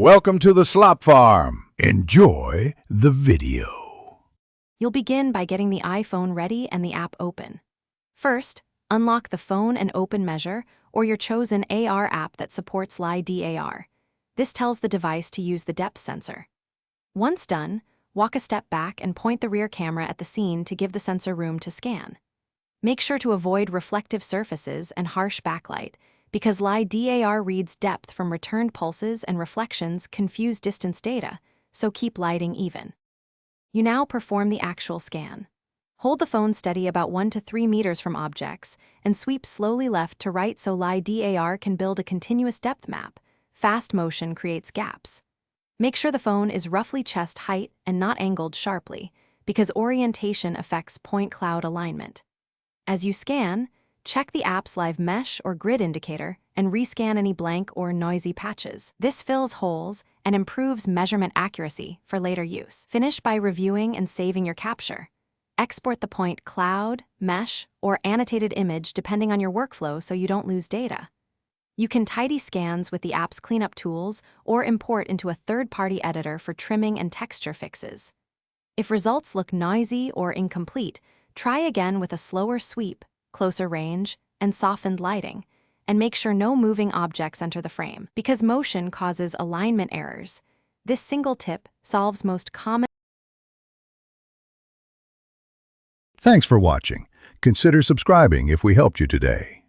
Welcome to the Slop Farm. Enjoy the video. You'll begin by getting the iPhone ready and the app open. First, unlock the phone and open Measure or your chosen AR app that supports Lidar. This tells the device to use the depth sensor. Once done, walk a step back and point the rear camera at the scene to give the sensor room to scan. Make sure to avoid reflective surfaces and harsh backlight, because Lidar reads depth from returned pulses and reflections confuse distance data, so keep lighting even. You now perform the actual scan. Hold the phone steady about 1 to 3 meters from objects and sweep slowly left to right so Lidar can build a continuous depth map. Fast motion creates gaps. Make sure the phone is roughly chest height and not angled sharply, because orientation affects point cloud alignment. As you scan, check the app's live mesh or grid indicator and rescan any blank or noisy patches. This fills holes and improves measurement accuracy for later use. Finish by reviewing and saving your capture. Export the point cloud, mesh, or annotated image depending on your workflow so you don't lose data. You can tidy scans with the app's cleanup tools or import into a third-party editor for trimming and texture fixes. If results look noisy or incomplete, try again with a slower sweep, closer range, and softened lighting, and make sure no moving objects enter the frame. Because motion causes alignment errors, this single tip solves most common. Thanks for watching. Consider subscribing if we helped you today.